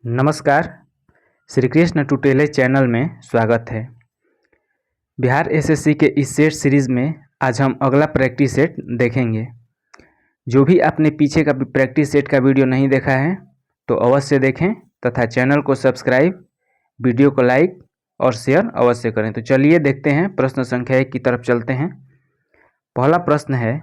नमस्कार। Shri Krishna tutorial channel में स्वागत है। बिहार एसएससी के इस सेट सीरीज़ में आज हम अगला प्रैक्टिस सेट देखेंगे। जो भी आपने पीछे का प्रैक्टिस सेट का वीडियो नहीं देखा है तो अवश्य देखें तथा चैनल को सब्सक्राइब, वीडियो को लाइक और शेयर अवश्य करें। तो चलिए देखते हैं, प्रश्न संख्या 1 की तरफ चलते हैं। पहला प्रश्न है,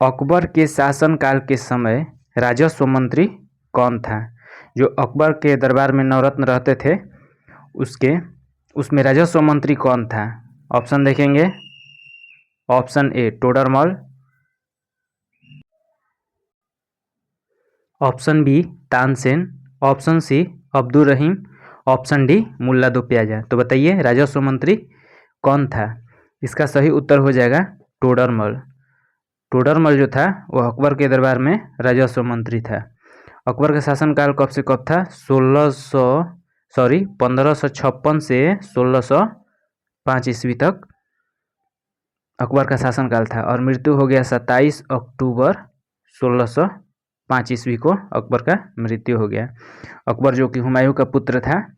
अकबर के शासनकाल के समय राजस्व मंत्री कौन था? जो अकबर के दरबार में नवरत्न रहते थे उसमें राजस्व मंत्री कौन था? ऑप्शन देखेंगे। Option A Todarmal, option B Tansen, option C Abdul Rahim, option D Mulla Do Piyaza. तो बताइए राजस्व मंत्री कौन था? इसका सही उत्तर हो जाएगा टोडरमल। टोडरमल जो था वह अकबर के दरबार में राजस्व मंत्री था। अकबर का शासनकाल कब से कब था? 1556 से 1605 ईस्वी तक अकबर का शासनकाल था और मृत्यु हो गया 27 अक्टूबर 1605 ईस्वी को अकबर का मृत्यु हो गया। अकबर जो कि हुमायूं का पुत्र था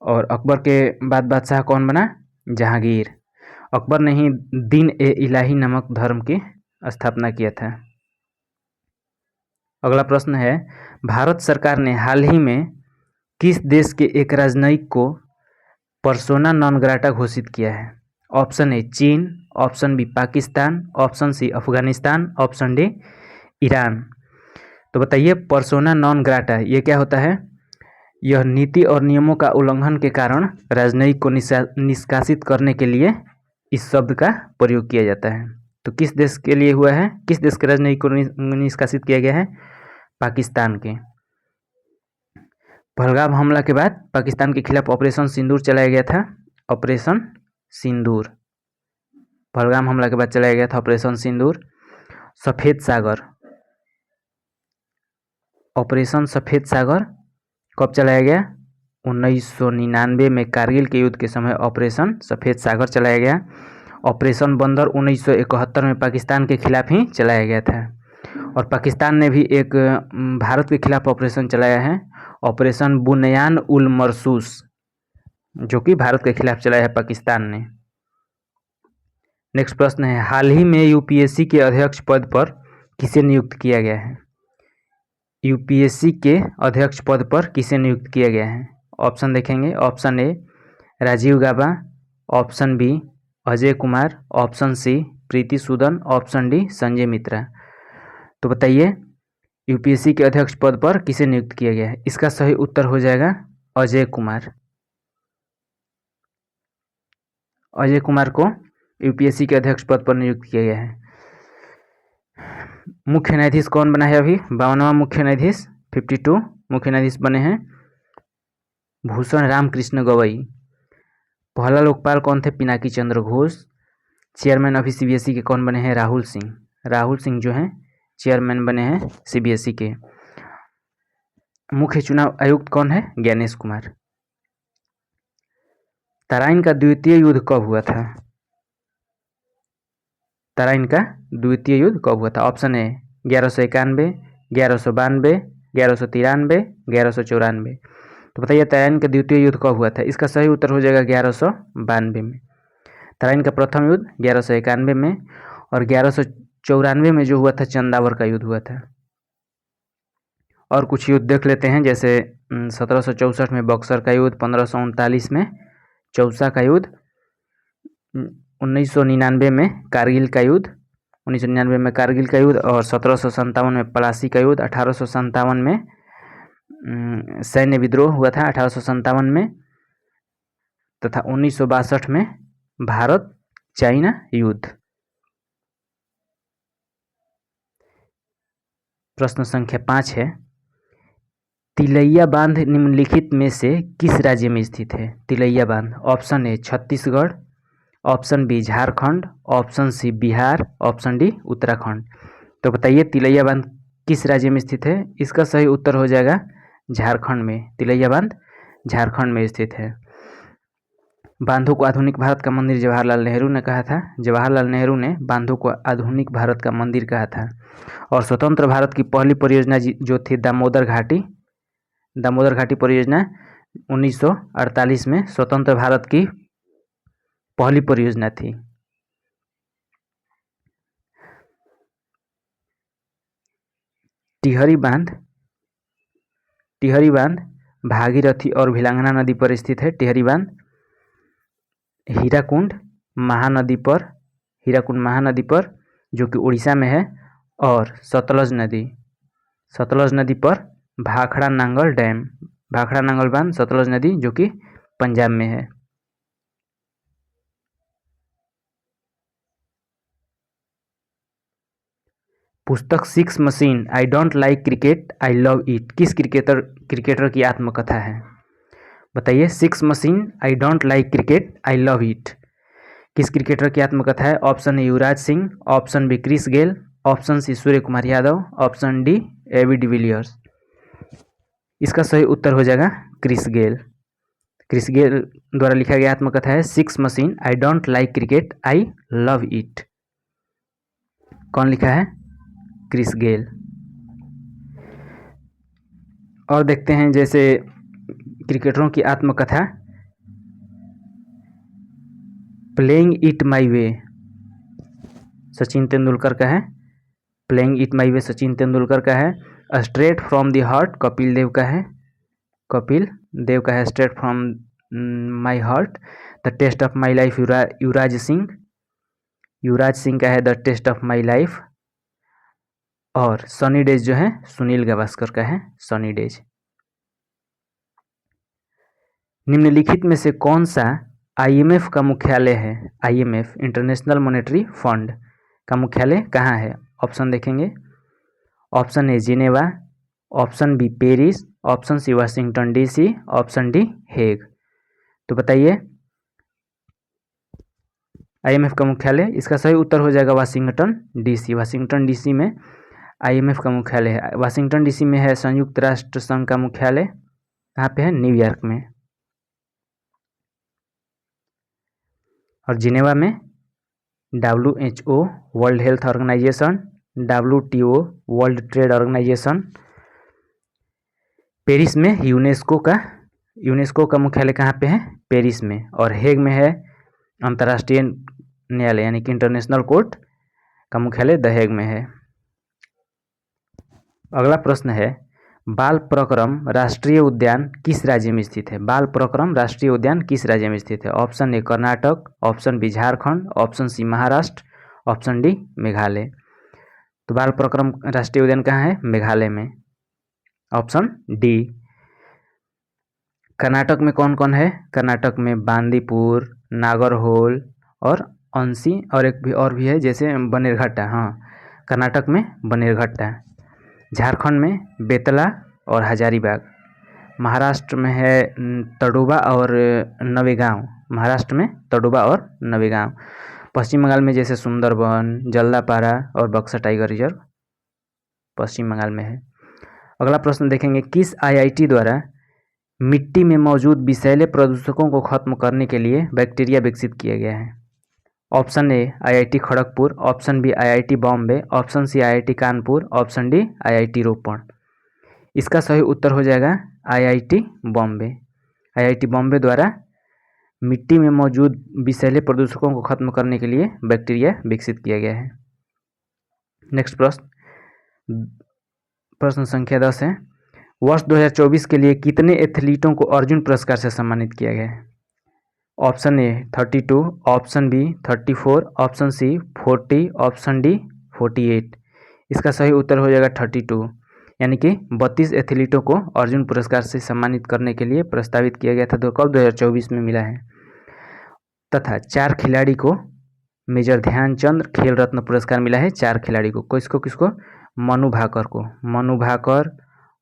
और अकबर के बाद बादशाह कौन बना? जहांगीर। अकबर ने ही दीन ए इलाही नामक धर्म की स्थापना किया था। अगला प्रश्न है, भारत सरकार ने हाल ही में किस देश के एक राजनयिक को पर्सोना नॉन ग्राटा घोषित किया है? ऑप्शन ए चीन, option B Pakistan, option C Afghanistan, option D Iran. तो बताइए पर्सोना नॉन ग्राटा ये क्या होता है? यह नीति और नियमों का उल्लंघन के कारण राजनयिक को निष्कासित करने के लिए इस शब्द का प्रयोग किया जाता है। तो किस देश के लिए हुआ है? किस देश के राजनयिक को निष्कासित किया गया है? पाकिस्तान के। पहलगाम हमला के बाद पाकिस्तान के खिलाफ ऑपरेशन सिंदूर चलाया गया था। ऑपरेशन सिंदूर पहलगाम हमला के बाद चलाया गया था ऑपरेशन सिंदूर। सफ़ेद सागर, ऑपरेशन सफ़ेद सागर कब चलाया गया? 1999 में कारगिल के युद्ध के समय ऑपरेशन सफ़ेद सागर चलाया गया। ऑपरेशन बंदर 1971 में पाकिस्तान के खिलाफ ही चलाया गया था और पाकिस्तान ने भी एक भारत के खिलाफ ऑपरेशन चलाया है, ऑपरेशन बुनयान उल मरसूस, जो कि भारत के खिलाफ चलाया है पाकिस्तान ने। नेक्स्ट प्रश्न है, हाल ही में यूपीएससी के अध्यक्ष पद पर किसे नियुक्त किया गया है? यूपीएससी के अध्यक्ष पद पर किसे नियुक्त किया गया है? ऑप्शन देखेंगे। Option A Rajiv Gauba, option B Ajay Kumar, option C Preeti Sudan, option D Sanjay Mitra. तो बताइए यूपीएससी के अध्यक्ष पद पर किसे नियुक्त किया गया है? इसका सही उत्तर हो जाएगा अजय कुमार। अजय कुमार को यूपीएससी के अध्यक्ष पद पर नियुक्त किया गया है। मुख्य न्यायाधीश कौन बना है? अभी 52वां मुख्य न्यायाधीश, 52 मुख्य न्यायाधीश बने हैं भूषण राम कृष्ण गवई। पहला लोकपाल कौन थे? पिनाकी चंद्र घोष। चेयरमैन अभी सीबीएसई के कौन बने हैं? राहुल सिंह। राहुल सिंह जो हैं चेयरमैन बने हैं सीबीएसई के। मुख्य चुनाव आयुक्त कौन है? ज्ञानेश कुमार। तराइन का द्वितीय युद्ध कब हुआ था? तराइन का द्वितीय युद्ध कब हुआ था? Option A 1191, 1192, 1193, 1194। तो बताइए तराइन का द्वितीय युद्ध कब हुआ था? इसका सही उत्तर हो जाएगा 1192 में। तराइन का प्रथम युद्ध 1191 में और 1194 में जो हुआ था चंदावर का युद्ध हुआ था। और कुछ युद्ध देख लेते हैं, जैसे 1764 में बक्सर का युद्ध, 1539 में चौसा का युद्ध, 1999 में कारगिल का युद्ध, 1999 में कारगिल का युद्ध और 1757 में पलासी का युद्ध, 1857 में सैन्य विद्रोह हुआ था 1857 में, तथा 1962 में भारत चाइना युद्ध। प्रश्न संख्या 5 है, तिलैया बांध निम्नलिखित में से किस राज्य में स्थित है? तिलैया बांध। Option A Chhattisgarh, option B Jharkhand, option C Bihar, option D Uttarakhand. तो बताइए तिलैया बांध किस राज्य में स्थित है? इसका सही उत्तर हो जाएगा झारखंड में। तिलैया बांध झारखंड में स्थित है। बांधों को आधुनिक भारत का मंदिर जवाहरलाल नेहरू ने कहा था। जवाहरलाल नेहरू ने बांधों को आधुनिक भारत का मंदिर कहा था। और स्वतंत्र भारत की पहली परियोजना जो थी दामोदर घाटी दामोदर घाटी परियोजना 1948 में स्वतंत्र भारत की पहली परियोजना थी। टिहरी बांध भागीरथी और भिलांगना नदी पर स्थित है। टिहरी बांध हीराकुंड महानदी पर जो कि उड़ीसा में है, और सतलज नदी पर भाखड़ा नांगल बांध सतलज नदी जो कि पंजाब में है। पुस्तक six machine I don't like cricket I love it किस क्रिकेटर की आत्मकथा है? बताइए। Six machine I don't like cricket I love it किस क्रिकेटर की आत्मकथा है? Option A Yuvraj Singh, option B Chris Gayle, option C Surya Kumar Yadav, option D AB de Villiers. इसका सही उत्तर हो जाएगा क्रिस गेल। क्रिस गेल द्वारा लिखा गया आत्मकथा है six machine I don't like cricket I love it. कौन लिखा है? Chris Gayle. और देखते हैं जैसे क्रिकेटरों की आत्मकथा। Playing it my way Sachin Tendulkar का है। Playing it my way Sachin Tendulkar का है। Straight from the heart Kapil Dev का है। Straight from my heart. The test of my life Yuvraj Singh का है the test of my life. और सनी डेज जो है सुनील गावस्कर का है सनी डेज। निम्नलिखित में से कौन सा IMF का मुख्यालय है? IMF इंटरनेशनल मॉनेटरी फंड का मुख्यालय कहाँ है? ऑप्शन देखेंगे। Option A Geneva, option B Paris, option C Washington DC, option D Hague. तो बताइए IMF का मुख्यालय। इसका सही उत्तर हो जाएगा वाशिंगटन DC। वाशिंगटन DC में IMF का मुख्यालय है। वाशिंगटन DC में है संयुक्त राष्ट्र संघ का मुख्यालय। कहाँ पे है? न्यूयॉर्क में। और जिनेवा में WHO world health organisation, WTO world trade organisation. Paris में यूनेस्को का मुख्यालय कहाँ पे है? पेरिस में। और हेग में है अंतर्राष्ट्रीय न्यायालय यानी कि इंटरनेशनल कोर्ट का मुख्यालय द हेग में है। अगला प्रश्न है बाल प्रक्रम राष्ट्रीय उद्यान किस राज्य में स्थित है? बाल प्रक्रम राष्ट्रीय उद्यान किस राज्य में स्थित है? Option A Karnataka, option B Jharkhand, option C Maharashtra, option D Meghalaya. तो बाल प्रक्रम राष्ट्रीय उद्यान कहाँ है? मेघालय में। Option D. कर्नाटक में कौन कौन है? कर्नाटक में बांदीपुर, नागरहोल और अंशी और एक भी है जैसे बनेरघट्टा। हाँ, कर्नाटक में बनेरघट्टा। झारखंड में बेतला और हजारीबाग। महाराष्ट्र में है तडोबा और नवेगांव। पश्चिम बंगाल में जैसे सुंदरबन, जल्दापारा और बक्सा टाइगर रिजर्व पश्चिम बंगाल में है। अगला प्रश्न देखेंगे किस IIT द्वारा मिट्टी में मौजूद विषैले प्रदूषकों को खत्म करने के लिए बैक्टीरिया विकसित किया गया है? Option A IIT Kharagpur, option B IIT Bombay, option C IIT Kanpur, option D IIT Ropar. इसका सही उत्तर हो जाएगा IIT बॉम्बे। IIT बॉम्बे द्वारा मिट्टी में मौजूद विषैले प्रदूषकों को खत्म करने के लिए बैक्टीरिया विकसित किया गया है। नेक्स्ट प्रश्न संख्या 10 है वर्ष 2024 के लिए कितने एथलीटों को अर्जुन पुरस्कार से सम्मानित किया गया है? Option A 32, option B 34, option C 40, option D 48। इसका सही उत्तर हो जाएगा 32, यानी कि 32 एथलीटों को अर्जुन पुरस्कार से सम्मानित करने के लिए प्रस्तावित किया गया था। तो कब 2024 में मिला है। तथा 4 खिलाड़ी को मेजर ध्यानचंद खेल रत्न पुरस्कार मिला है। 4 खिलाड़ी को। किसको? मनु भाकर,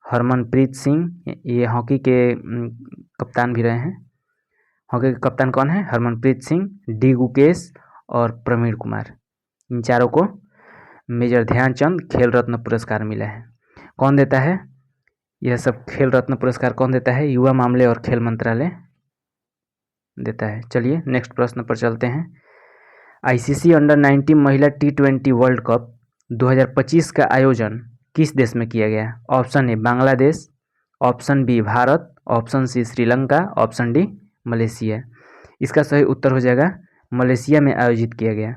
हरमनप्रीत सिंह, ये हॉकी के कप्तान भी रहे हैं। हॉकी के कप्तान कौन है? हरमनप्रीत सिंह, डी गुकेश और प्रवीण कुमार। इन चारों को मेजर ध्यानचंद खेल रत्न पुरस्कार मिला है। कौन देता है यह सब खेल रत्न पुरस्कार? कौन देता है? युवा मामले और खेल मंत्रालय देता है। चलिए नेक्स्ट प्रश्न पर चलते हैं। ICC अंडर-19 महिला T20 वर्ल्ड कप 2025 का आयोजन किस देश में किया गया? Option A Bangladesh, option B Bharat, option C Sri Lanka, option D Malaysia. इसका सही उत्तर हो जाएगा मलेशिया में आयोजित किया गया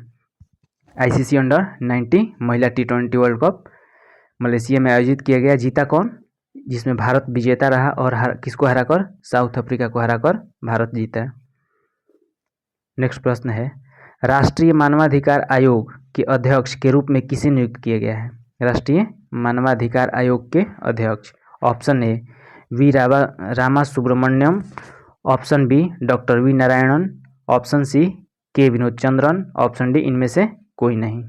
आईसीसी अंडर 90 महिला T20 वर्ल्ड कप मलेशिया में आयोजित किया गया। जीता कौन? जिसमें भारत विजेता रहा और किसको हराकर? साउथ अफ्रीका को हराकर भारत जीता। नेक्स्ट प्रश्न है, राष्ट्रीय मानवाधिकार आयोग के अध्यक्ष के रूप में किसे नियुक्त किया गया है? राष्ट्रीय मानवाधिकार आयोग के अध्यक्ष, option A V Rama Subramaniam, option B doctor V Narayanan, option C K Vinod Chandran, option D इनमें से कोई नहीं।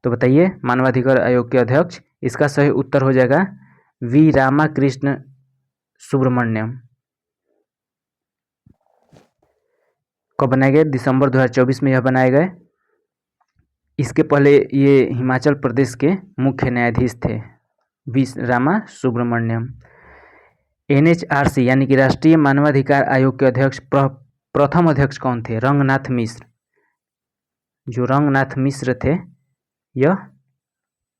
तो बताइए मानवाधिकार आयोग के अध्यक्ष। इसका सही उत्तर हो जाएगा वी रामाकृष्ण सुब्रमण्यम। कब बनाए गए? दिसंबर 2024 में यह बनाए गए। इसके पहले ये हिमाचल प्रदेश के मुख्य न्यायाधीश थे वी रामा सुब्रमण्यम। एनएचआरसी यानी कि राष्ट्रीय मानवाधिकार आयोग के अध्यक्ष प्रथम अध्यक्ष कौन थे? रंगनाथ मिश्र। जो रंगनाथ मिश्र थे यह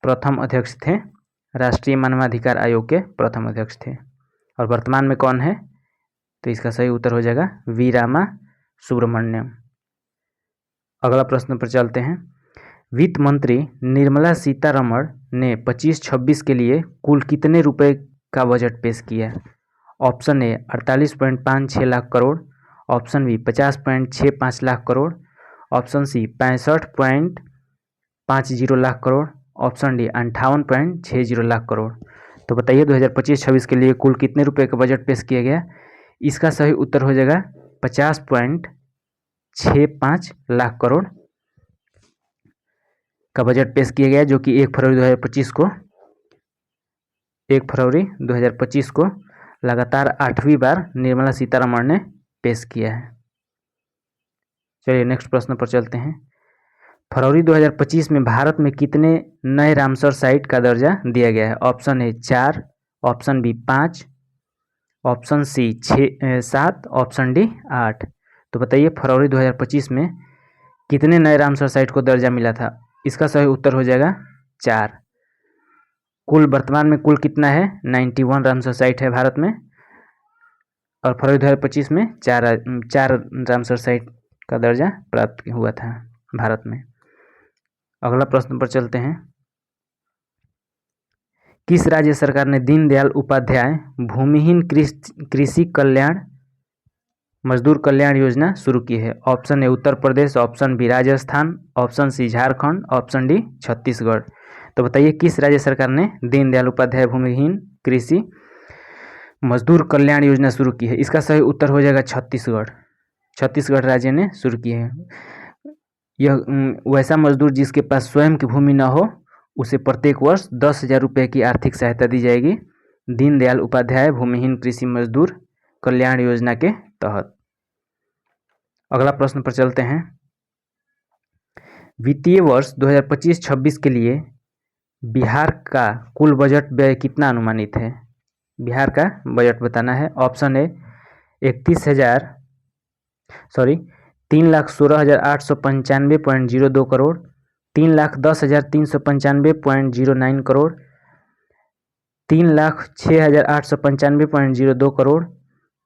प्रथम अध्यक्ष थे, राष्ट्रीय मानवाधिकार आयोग के प्रथम अध्यक्ष थे। और वर्तमान में कौन है? तो इसका सही उत्तर हो जाएगा वी रामा सुब्रमण्यम। अगला प्रश्न पर चलते हैं। वित्त मंत्री निर्मला सीतारमण ने 25-26 के लिए कुल कितने रुपए का बजट पेश किया? Option A 48.56 lakh crore, option B 50.65 lakh crore, option C 65.50 lakh crore, option D 58.60 lakh crore. तो बताइए 2025-26 के लिए कुल कितने रुपए का बजट पेश किया गया? इसका सही उत्तर हो जाएगा 50.65 लाख करोड़ का बजट पेश किया गया, जो कि 1 फरवरी 2025 को लगातार 8वीं बार निर्मला सीतारमण ने पेश किया है। चलिए नेक्स्ट प्रश्न पर चलते हैं। फरवरी 2025 में भारत में कितने नए रामसर साइट का दर्जा दिया गया है? Option A 4, option B 5, option C 7, option D 8। तो बताइए फरवरी 2025 में कितने नए रामसर साइट को दर्जा मिला था? इसका सही उत्तर हो जाएगा 4। कुल वर्तमान में कुल कितना है? 91 रामसर साइट है भारत में, और फरवरी 2025 में 4 रामसर साइट का दर्जा प्राप्त हुआ था भारत में। अगला प्रश्न पर चलते हैं। किस राज्य सरकार ने दीनदयाल उपाध्याय भूमिहीन कृषि कल्याण मजदूर कल्याण योजना शुरू की है? Option A Uttar Pradesh, option B Rajasthan, option C Jharkhand, option D Chhattisgarh. तो बताइए किस राज्य सरकार ने दीनदयाल उपाध्याय भूमिहीन कृषि मजदूर कल्याण योजना शुरू की है? इसका सही उत्तर हो जाएगा छत्तीसगढ़। छत्तीसगढ़ राज्य ने शुरू की है। यह वैसा मजदूर जिसके पास स्वयं की भूमि न हो, उसे प्रत्येक वर्ष 10,000 रुपये की आर्थिक सहायता दी जाएगी दीनदयाल उपाध्याय भूमिहीन कृषि मजदूर कल्याण योजना के तहत। अगला प्रश्न पर चलते हैं। वित्तीय वर्ष 2025-26 के लिए बिहार का कुल बजट व्यय कितना अनुमानित है? बिहार का बजट बताना है। ऑप्शन ए 3,16,895.02 करोड़, 3,10,395.09 करोड़, 3,06,895.02 करोड़,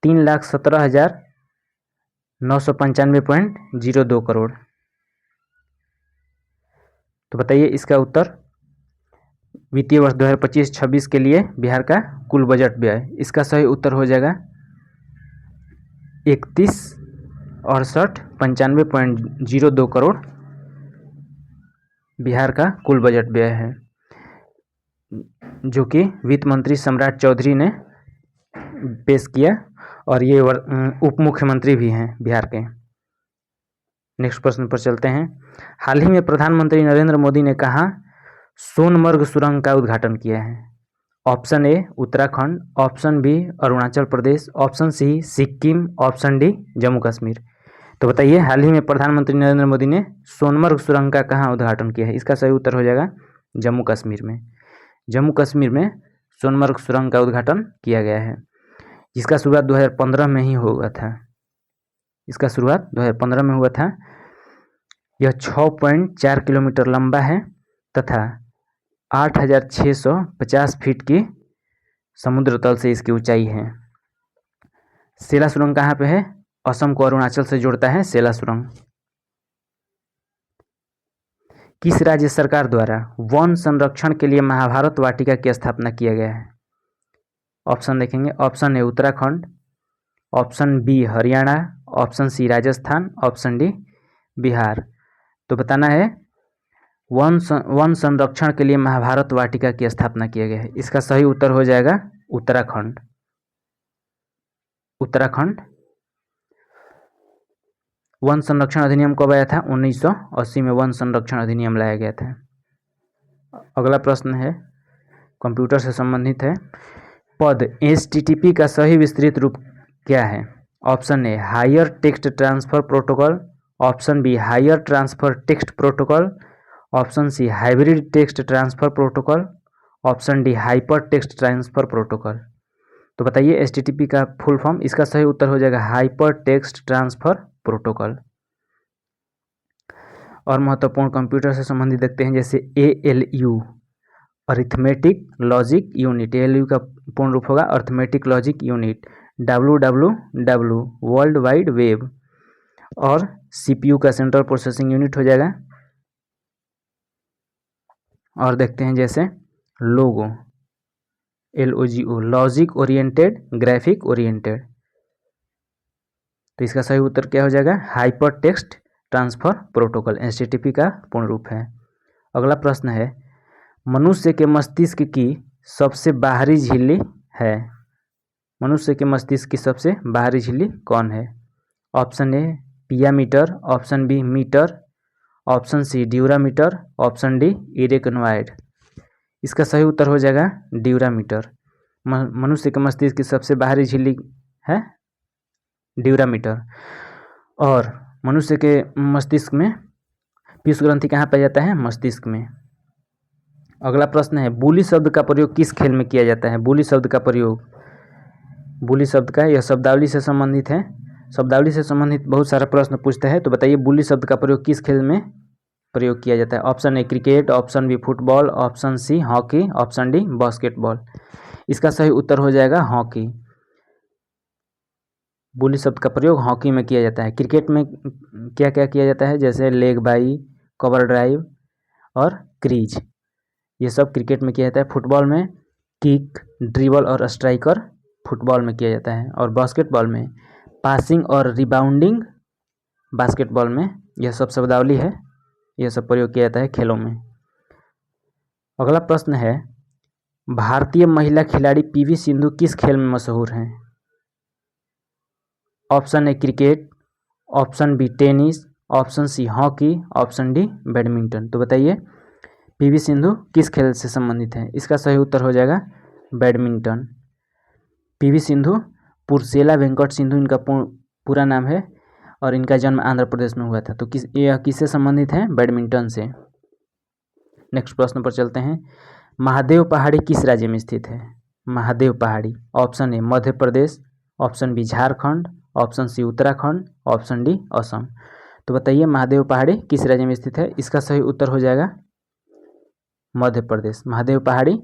3,17,995.02 करोड़। तो बताइए इसका उत्तर। वित्तीय वर्ष 2025-26 के लिए बिहार का कुल बजट व्यय, इसका सही उत्तर हो जाएगा 31,68,95.02 करोड़ बिहार का कुल बजट व्यय है, जो कि वित्त मंत्री सम्राट चौधरी ने पेश किया, और ये उप मुख्यमंत्री भी हैं बिहार के। नेक्स्ट प्रश्न पर चलते हैं। हाल ही में प्रधानमंत्री नरेंद्र मोदी ने कहाँ सोनमर्ग सुरंग का उद्घाटन किया है? Option A Uttarakhand, option B Arunachal Pradesh, option C Sikkim, option D Jammu Kashmir. तो बताइए हाल ही में प्रधानमंत्री नरेंद्र मोदी ने सोनमर्ग सुरंग का कहाँ उद्घाटन किया है? इसका सही उत्तर हो जाएगा जम्मू कश्मीर में। जम्मू कश्मीर में सोनमर्ग सुरंग का उद्घाटन किया गया है, जिसका शुरुआत 2015 में ही हुआ था। इसका शुरुआत 2015 में हुआ था। यह 6.4 किलोमीटर लंबा है तथा 8,650 फीट की समुद्र तल से इसकी ऊंचाई है। सेला सुरंग कहाँ पे है? असम को अरुणाचल से जोड़ता है सेला सुरंग। किस राज्य सरकार द्वारा वन संरक्षण के लिए महाभारत वाटिका की स्थापना किया गया है? ऑप्शन देखेंगे। Option A Uttarakhand, option B Haryana, option C Rajasthan, option D Bihar. तो बताना है वन संरक्षण के लिए महाभारत वाटिका की स्थापना किया गया है। इसका सही उत्तर हो जाएगा उत्तराखंड। उत्तराखंड। वन संरक्षण अधिनियम कब आया था? 1980 में वन संरक्षण अधिनियम लाया गया था। अगला प्रश्न है कंप्यूटर से संबंधित है। पद HTTP का सही विस्तृत रूप क्या है? Option A higher text transfer protocol, option B higher transfer text protocol, option C hybrid text transfer protocol, option D hyper text transfer protocol. तो बताइए HTTP का फुल फॉर्म। इसका सही उत्तर हो जाएगा हाइपर टेक्स्ट ट्रांसफर प्रोटोकॉल। और महत्वपूर्ण computer से संबंधित देखते हैं, जैसे ALU arithmetic logic unit. ALU का पूर्ण रूप होगा arithmetic logic unit. WWW world wide web. और CPU का सेंट्रल प्रोसेसिंग यूनिट हो जाएगा। और देखते हैं जैसे लोगो LOGO logic oriented graphic oriented. तो इसका सही उत्तर क्या हो जाएगा? Hyper text transfer protocol HTTP का पूर्ण रूप है। अगला प्रश्न है मनुष्य के मस्तिष्क की सबसे बाहरी झिल्ली है। मनुष्य के मस्तिष्क की सबसे बाहरी झिल्ली कौन है? Option A pia mater, option B mater, option C dura mater, option D arachnoid. इसका सही उत्तर हो जाएगा ड्यूरामीटर। मनुष्य के मस्तिष्क की सबसे बाहरी झिल्ली है ड्यूरामीटर। और मनुष्य के मस्तिष्क में पीयूष ग्रंथि कहाँ पाया जाता है? मस्तिष्क में। अगला प्रश्न है बुली शब्द का प्रयोग किस खेल में किया जाता है? बुली शब्द का प्रयोग, बुली शब्द का यह शब्दावली से संबंधित है। शब्दावली से संबंधित बहुत सारा प्रश्न पूछता है। तो बताइए बुली शब्द का प्रयोग किस खेल में प्रयोग किया जाता है? Option A cricket, option B football, option C hockey, option D basketball. इसका सही उत्तर हो जाएगा हॉकी। बुली शब्द का प्रयोग हॉकी में किया जाता है। क्रिकेट में क्या क्या किया जाता है? जैसे लेग बाई, कवर ड्राइव और क्रीज, ये सब क्रिकेट में किया जाता है। फुटबॉल में किक, ड्रिबल और स्ट्राइकर फुटबॉल में किया जाता है। और बास्केटबॉल में पासिंग और रिबाउंडिंग बास्केटबॉल में। यह सब शब्दावली है, यह सब प्रयोग किया जाता है खेलों में। अगला प्रश्न है भारतीय महिला खिलाड़ी PV सिंधु किस खेल में मशहूर हैं? Option A cricket, option B tennis, option C hockey, option D badminton. तो बताइए PV सिंधु किस खेल से संबंधित है? इसका सही उत्तर हो जाएगा बैडमिंटन। PV सिंधु पुरसेला वेंकट सिंधु इनका पूरा नाम है और इनका जन्म आंध्र प्रदेश में हुआ था। तो यह किससे संबंधित है? बैडमिंटन से। नेक्स्ट प्रश्न पर चलते हैं। महादेव पहाड़ी किस राज्य में स्थित है? महादेव पहाड़ी। Option A Madhya Pradesh, option B Jharkhand, option C Uttarakhand, option D Assam. तो बताइए महादेव पहाड़ी किस राज्य में स्थित है? इसका सही उत्तर हो जाएगा मध्य प्रदेश। महादेव पहाड़ी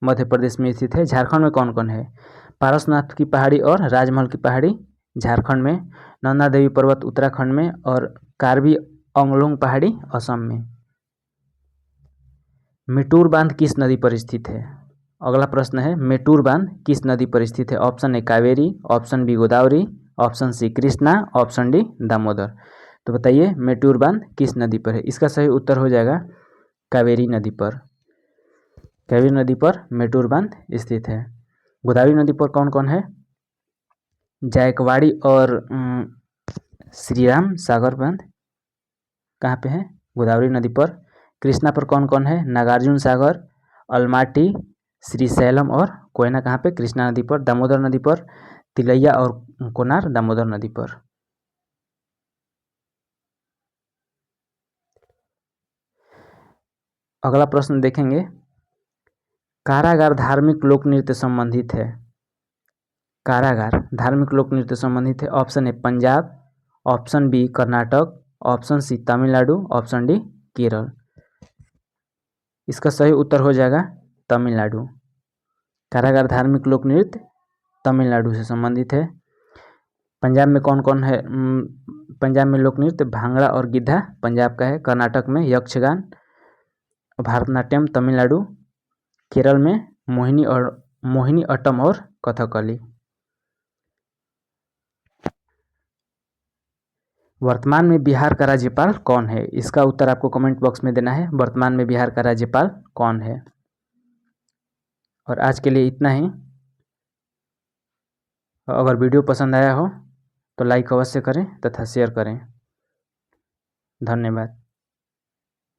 मध्य प्रदेश में स्थित है। झारखंड में कौन कौन है? पारसनाथ की पहाड़ी और राजमहल की पहाड़ी झारखंड में, नंदा देवी पर्वत उत्तराखंड में और कार्बी आंगलोंग पहाड़ी असम में। मेटूर बांध किस नदी पर स्थित है? अगला प्रश्न है मेटूर बांध किस नदी पर स्थित है? Option A Kaveri, option B Godavari, option C Krishna, option D Damodar. तो बताइए मेटूर बांध किस नदी पर है? इसका सही उत्तर हो जाएगा कावेरी नदी पर। कावेरी नदी पर मेटूर बांध स्थित है। गोदावरी नदी पर कौन कौन है? जायकवाड़ी और श्रीराम सागर बांध कहाँ पे है? गोदावरी नदी पर। कृष्णा पर कौन कौन है? नागार्जुन सागर, अलमाटी, श्रीशैलम और कोयना कहाँ पे? कृष्णा नदी पर। दामोदर नदी पर तिलैया और कोनार दामोदर नदी पर। अगला प्रश्न देखेंगे कारागार धार्मिक लोक नृत्य संबंधित है। कारागार धार्मिक लोक नृत्य संबंधित है। Option A Punjab, option B Karnataka, option C Tamil Nadu, option D Kerala. इसका सही उत्तर हो जाएगा तमिलनाडु। कारागार धार्मिक लोक नृत्य तमिलनाडु से संबंधित है। पंजाब में कौन कौन है? पंजाब में लोक नृत्य भांगड़ा और गिद्धा पंजाब का है। कर्नाटक में यक्षगान, भारतनाट्यम तमिलनाडु। केरल में मोहिनी अट्टम और कथकली। वर्तमान में बिहार का राज्यपाल कौन है? इसका उत्तर आपको कमेंट बॉक्स में देना है। वर्तमान में बिहार का राज्यपाल कौन है? और आज के लिए इतना ही। अगर वीडियो पसंद आया हो तो लाइक अवश्य करें तथा शेयर करें। धन्यवाद।